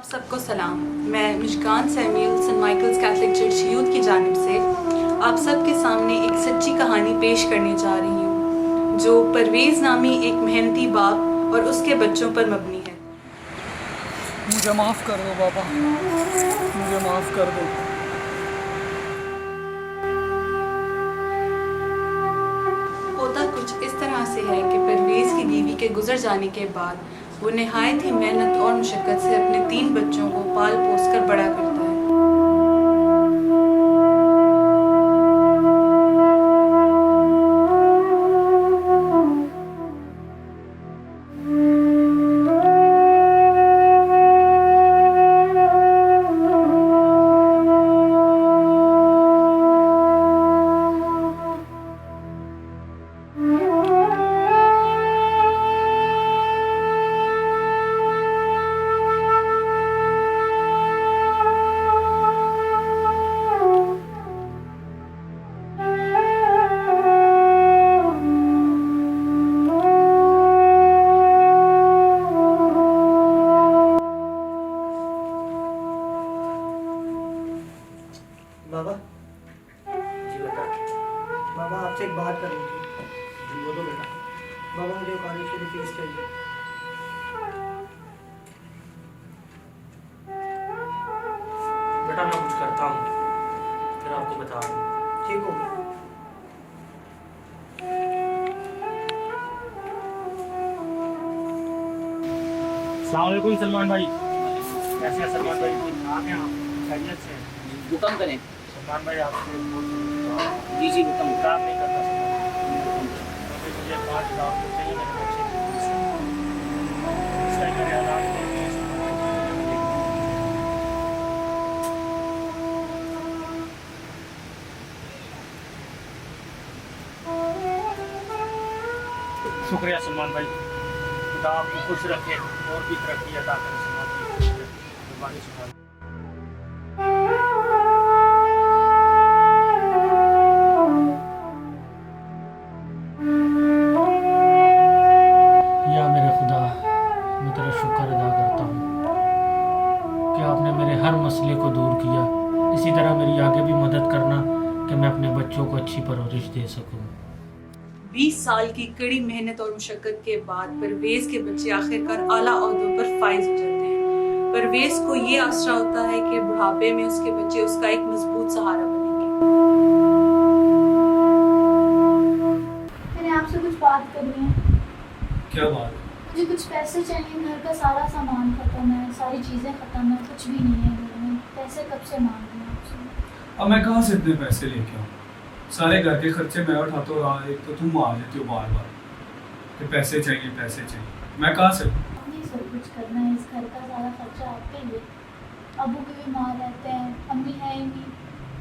आप सबको सलाम। मैं Muskan Samuel Saint Michael's Catholic church youth की जानिब से आप सबके सामने एक सच्ची कहानी पेश करने जा रही हूँ जो परवेज़ नामी एक मेहनती बाप और उसके बच्चों पर मबनी है। मुझे माफ़ कर दो बाबा, मुझे माफ़ कर दो। होता कुछ इस तरह से है कि परवेज़ की बीवी के गुजर जाने के बाद वो नहायत ही मेहनत और मुशक्क़त से अपने 3 बच्चों को पाल पोस कर बड़ा करता है। बाबा, जी बेटा। बाबा आपसे एक बात करनी थी। जी बोलो बेटा। बाबा मुझे कॉलेज के लिए फीस चाहिए। बेटा मैं कुछ करता हूँ फिर आपको बता दूँ। ठीक हो? अस्सलाम वालेकुम सलमान भाई। कैसे हैं सलमान भाई? आप हैं? आप खैरियत से हैं? हुक्म करें। सलमान भाई आपसे बहुत जी जी हुक्म। काम नहीं करना सलमान भाई। मुझे 5,00,000 रुपये चाहिए मेरे बच्चे की फीस है। इस टाइम मेरे हालात नहीं हैं सलमान भाई। शुक्रिया सलमान भाई। खुदा आपको खुश रखे और भी तरक्की अता करें सलमान भाई। मेहरबानी सलमान भाई। या मेरे खुदा, मैं तेरा शुक्र अदा करता हूँ कि आपने मेरे हर मसले को दूर किया। इसी तरह मेरी आगे भी मदद करना कि मैं अपने बच्चों को अच्छी परवरिश दे सकूँ। 20 साल की कड़ी मेहनत और मुशक्कत के बाद परवेज़ के बच्चे आखिरकार आला ओहदों पर फाइज हो जाते हैं। परवेज़ को ये आसरा होता है कि बुढ़ापे में उसके बच्चे उसका एक मजबूत सहारा बनेंगे। मैंने आपसे कुछ बात करनी है। क्या बात? मुझे कुछ पैसे चाहिए। घर का सारा सामान खत्म है, सारी चीज़ें खत्म है, कुछ भी नहीं है घर में। पैसे कब से मांग रही हूँ आपसे? अब मैं कहाँ से इतने पैसे लेके आऊँ? सारे घर के खर्चे मैं उठाता हूँ, एक तो तुम आ जाती हो बार बार कि पैसे चाहिए पैसे चाहिए। मैं कहाँ से? नहीं, सब कुछ करना है। इस घर का सारा खर्चा आप पे ही है। अबू भी बीमार रहते हैं, अम्मी है ही नहीं,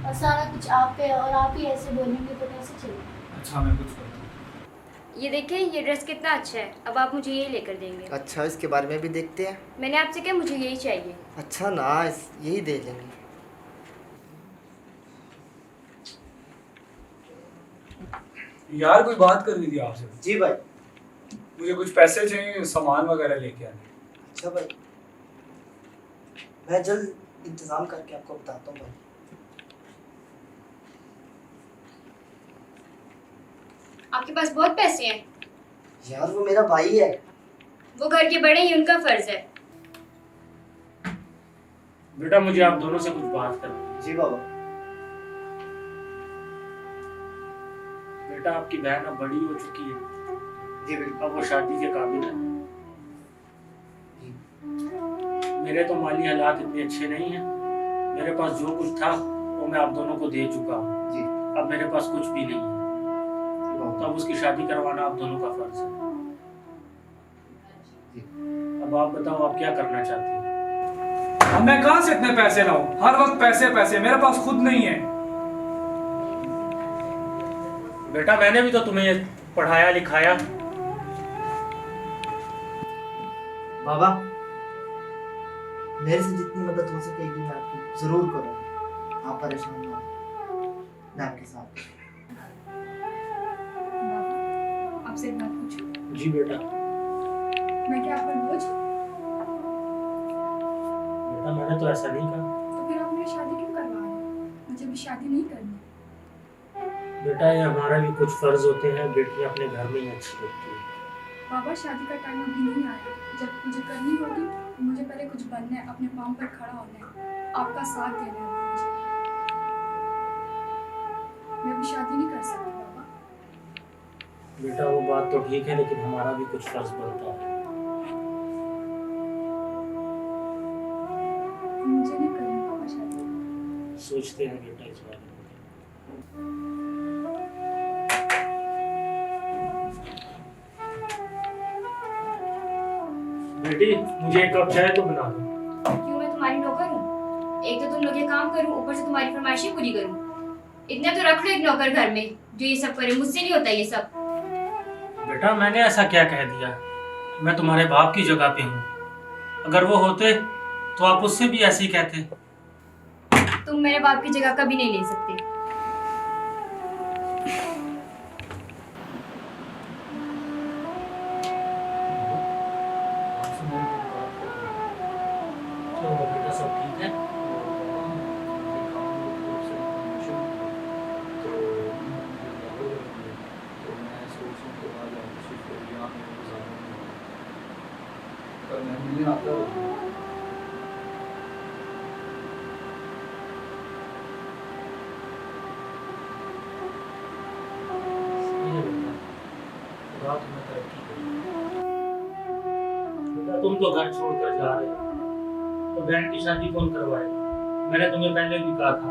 और सारा कुछ आप पे है। और आप ही ऐसे बोलेंगे तो कैसे चलेगा? अच्छा मैं कुछ करता हूँ। ये देखिए, ये ड्रेस कितना अच्छा है। अब आप मुझे यही लेकर देंगे। अच्छा, इसके बारे में भी देखते हैं। मैंने आपसे कहा मुझे यही चाहिए। अच्छा ना, यही दे लेंगे। यार कोई बात करनी थी आपसे। जी भाई। मुझे कुछ पैसे चाहिए, सामान वगैरह लेके आने। अच्छा भाई, मैं जल्द इंतजाम करके आपको बताता हूँ भाई। आपके पास बहुत पैसे हैं। यार वो मेरा भाई है। वो घर के बड़े ही, उनका फर्ज है। बेटा मुझे आप दोनों से कुछ बात करनी है। जी बाबा। बेटा आपकी बहन अब बड़ी हो चुकी है। जी बिल्कुल। अब वो शादी के काबिल है। जी। मेरे तो माली हालात इतने अच्छे नहीं हैं। मेरे पास जो कुछ था वो मैं आप दोनों को दे चुका हूँ। जी। अब मेरे पास कुछ भी नहीं है। तो अब उसकी शादी करवाना आप दोनों का फर्ज है। जी। अब आप बताओ आप क्या करना चाहते हैं? अब मैं कहाँ से इतने पैसे लाऊं? हर वक्त पैसे पैसे, मेरे पास खुद नहीं है। बेटा मैंने भी तो तुम्हें पढ़ाया लिखाया। बाबा, मेरे से जितनी मदद हो सकेगी मैं आपकी जरूर करूँगा। आप परेशान ना हो, मैं आपके साथ हूँ। आपसे एक बात पूछूं? जी बेटा। मैं क्या आपका बोझ? बेटा मैंने तो ऐसा नहीं कहा। तो फिर आप मेरी शादी क्यों करवा रहे हैं? मुझे भी शादी नहीं करनी। बेटा ये हमारा भी कुछ फर्ज होते हैं, बेटी अपने घर में ही अच्छी होती है। बाबा शादी का टाइम अभी नहीं आया। जब मुझे करनी होगी तो मुझे पहले कुछ बनना है, अपने पाँव पर खड़ा होना है, आपका साथ देना है मुझे। मैं अभी शादी नहीं कर सकती बाबा। बेटा वो बात तो ठीक है, लेकिन हमारा भी कुछ फर्ज बनता है। मुझे नहीं करनी बाबा शादी। सोचते हैं बेटा इस बारे में। बेटी मुझे एक कप चाय तो बना दो। क्यों मैं तुम्हारी नौकर हूँ? एक तो तुम लोग ये काम करूँ, ऊपर से तुम्हारी फरमाइशें पूरी करूँ। इतना तो रख लो एक नौकर घर में जो ये सब करे। मुझसे नहीं होता ये सब। बेटा मैंने ऐसा क्या कह दिया? मैं तुम्हारे बाप की जगह पे हूँ। अगर वो होते तो आप उससे भी ऐसे ही कहते। तुम मेरे बाप की जगह कभी नहीं ले सकते। बेटा सब ठीक है? तुम तो घर छोड़कर जा रहे हो, तो बहन की शादी कौन करवाएगा? मैंने तुम्हें पहले भी कहा था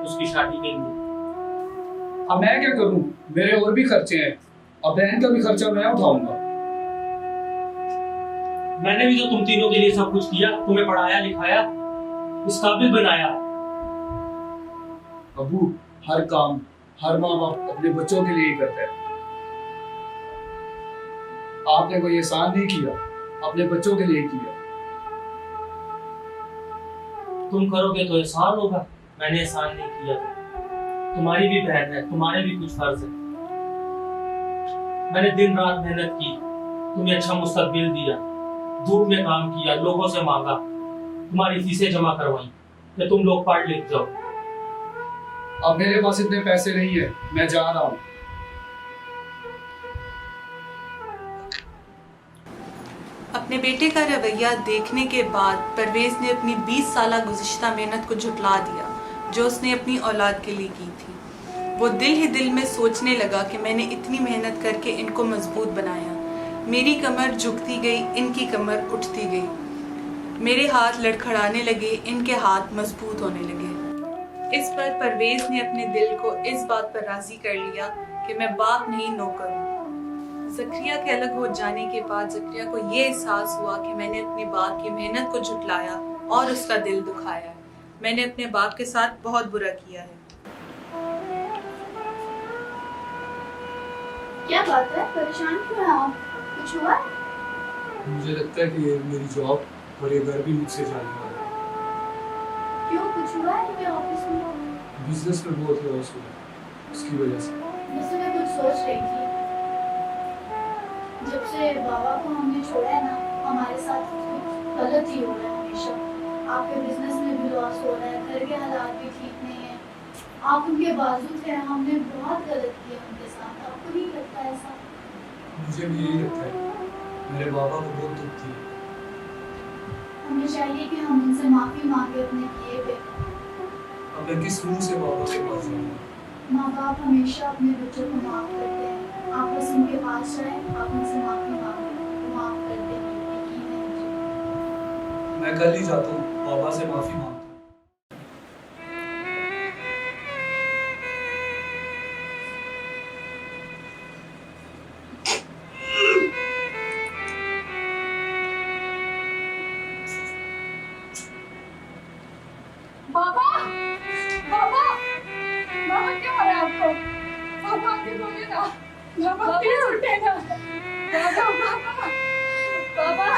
उसकी शादी के लिए। अब मैं क्या करूं? मेरे और भी खर्चे हैं। अब बहन का भी खर्चा मैं उठाऊंगा। मैंने भी तो तुम तीनों के लिए सब कुछ किया, तुम्हें पढ़ाया लिखाया, इस काबिल बनाया। अबू हर काम हर माँ बाप अपने बच्चों के लिए ही करता है। आपने कोई एहसान नहीं किया, अपने बच्चों के लिए किया। तुम करोगे तो एहसान होगा। मैंने एहसान नहीं किया। तुम्हारी भी बहन है, तुम्हारे भी कुछ फर्ज है। मैंने दिन रात मेहनत की, तुम्हें अच्छा मुस्तकबिल दिया, धूप में काम किया, लोगों से मांगा, तुम्हारी फीसें जमा करवाई कि तुम लोग पढ़ लिख जाओ। अब मेरे पास इतने पैसे नहीं है, मैं जा रहा हूँ। अपने बेटे का रवैया देखने के बाद परवेज ने अपनी 20 साल गुज़िश्ता मेहनत को झुटला दिया जो उसने अपनी औलाद के लिए की थी। वो दिल ही दिल में सोचने लगा कि मैंने इतनी मेहनत करके इनको मजबूत बनाया, मेरी कमर झुकती गई, इनकी कमर उठती गई, मेरे हाथ लड़खड़ाने लगे, इनके हाथ मजबूत होने लगे। इस पर परवेज ने अपने दिल को इस बात पर राजी कर लिया कि मैं बाप नहीं नौकर हूँ। ज़करिया के अलग हो जाने के बाद ज़करिया को ये एहसास हुआ कि मैंने अपने बाप की मेहनत को झुटलाया और उसका दिल दुखाया है। मैंने अपने बाप के साथ बहुत बुरा किया है। क्या बात है, परेशान क्यों हैं आप? कुछ हुआ? मुझे लगता है कि ये मेरी जॉब और ये घर भी मुझसे जाने वाला है। क्यों, कुछ हुआ है क्या ऑफिस में? बिजनेस में बहुत लॉस हुआ, उसकी वजह से। वैसे मैं कुछ सोच रही थी, जब से बाबा को हमने छोड़ा है ना, हमारे साथ कुछ गलत ही हो रहा है हमेशा। आपके बिजनेस में भी लॉस हो रहा है, घर के हालात भी ठीक नहीं है। आप उनके बाजू थे, हमने बहुत गलत किया उनके साथ। आपको नहीं लगता ऐसा? मुझे भी यही लगता है। मेरे बाबा को बहुत दुख थी। हमें चाहिए कि हम उनसे माफी मांगे अपने किए पे। अब मैं किस मुंह से बाबा के पास जाऊंगा? माँ बाप हमेशा अपने बच्चों को माफ करते हैं। आप बस उनके पास जाएं, आप उनसे माफी मांगे, वो माफ कर देंगे, यकीन है मुझे। मैं कल ही जाता हूँ, बाबा से माफी मांगता हूँ। बाबा, बाबा, बाबा क्या हो रहा है आपको? बाबा आके बोले ना, बाबा प्लीज उठे ना, बाबा, बाबा, बाबा,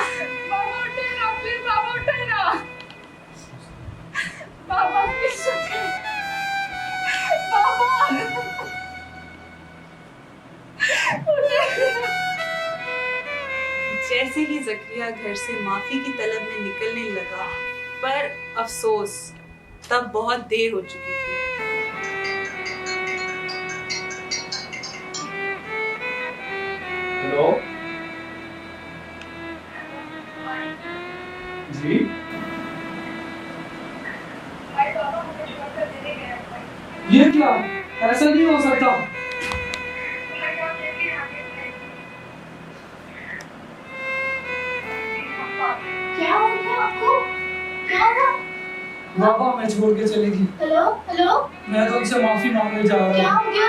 बाबा उठे ना, प्लीज बाबा उठे ना, बाबा प्लीज उठे, बाबा, जैसे ही ज़करिया घर से माफी की तलब में निकलने लगा, पर अफसोस तब बहुत देर हो चुकी थी। हेलो जी, ये क्या, ऐसा नहीं हो सकता। क्या हो गया आपको? क्या हुआ? बाबा मैं छोड़ के चलेगी। हेलो हेलो, मैं तो उनसे माफी मांगने जा रहा क्या हूँ। हो गया?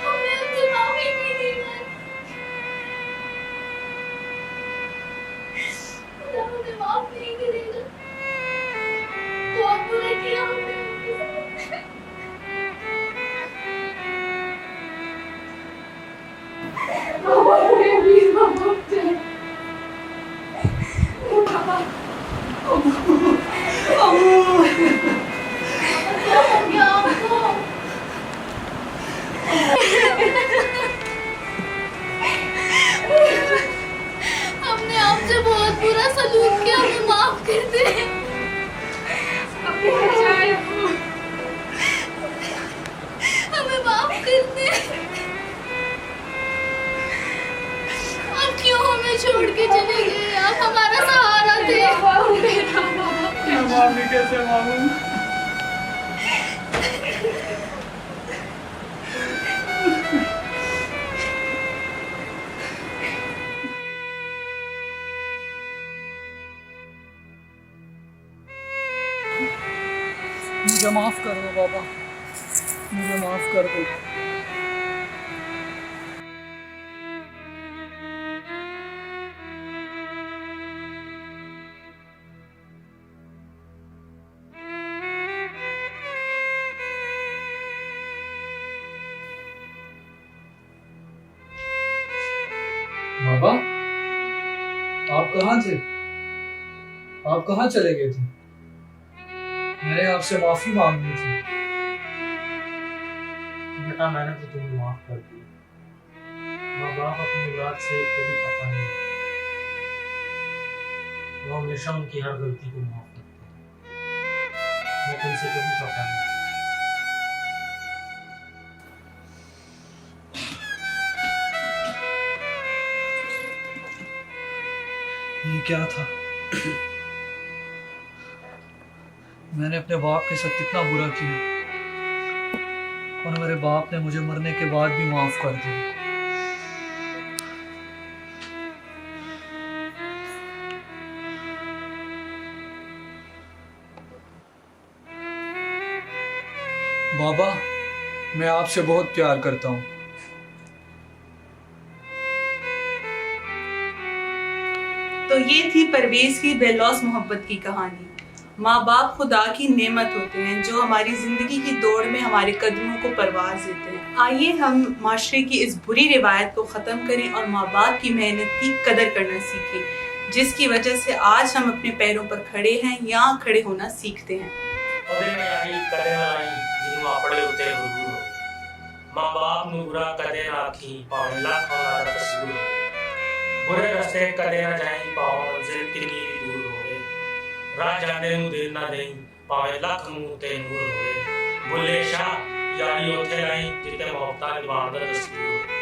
हमने उनसे माफी नहीं दी है। खुदा मुझे माफ नहीं करेगा। बहुत बुरा किया हमने उनके साथ। बाबा उठे, प्लीज बाबा उठे। क्या हो गया आपको? हमने आपसे बहुत बुरा सलूक किया, हमें माफ कर दे। हमें माफ कर दे। आप क्यों हमें छोड़ के चले गए? आप हमारा सहारा थे। मैं माफी कैसे मांगूं? मुझे माफ कर दो बाबा, मुझे माफ कर दो। बाबा आप कहाँ थे? आप कहाँ चले गए थे? मैंने आपसे माफी मांगनी थी। बेटा मैंने तो तुम्हें माफ कर दिया। माँ बाप अपनी औलाद से कभी खफा नहीं होते। वो हमेशा उनकी हर गलती को माफ करते हैं। मैं तुमसे कभी खफा नहीं। ये क्या था? मैंने अपने बाप के साथ कितना बुरा किया और मेरे बाप ने मुझे मरने के बाद भी माफ कर दिया। बाबा मैं आपसे बहुत प्यार करता हूँ। तो ये थी परवेज की बेलौस मोहब्बत की कहानी। माँ बाप खुदा की नेमत होते हैं जो हमारी जिंदगी की दौड़ में हमारे कदमों को परवाज देते हैं। आइए हम माशरे की इस बुरी रिवायत को ख़त्म करें और माँ बाप की मेहनत की कदर करना सीखें, जिसकी वजह से आज हम अपने पैरों पर खड़े हैं या खड़े होना सीखते हैं। माँ बाप ਨੂੰ ਬੁਰਾ ਕਦੇ ਨਾ ਆਖੀ ਭਾਵੇਂ ਲੱਖ ਹੋਣਾ ਤਸਵੀਰ ਹੋਵੇ ਬੁਰੇ ਰਸਤੇ ਕਦੇ ਨਾ ਜਾਈਂ ਭਾਵੇਂ ਮੰਜ਼ਿਲ ਕਿੰਨੀ ਵੀ ਦੂਰ ਹੋਵੇ ਰਾਹ ਜਾਂਦੇ ਨੂੰ ਦੇਰ ਨਾ ਦੇਈਂ ਭਾਵੇਂ ਲੱਖ ਮੂੰਹ ਤੇ ਨੂਰ ਹੋਵੇ ਬੁੱਲੇ ਸ਼ਾਹ ਯਾਰੀ ਉੱਥੇ ਲਾਈਂ ਜਿੱਥੇ ਮੁਹੱਬਤਾਂ ਨਿਭਾਉਣ ਦਾ ਦਸਤੂਰ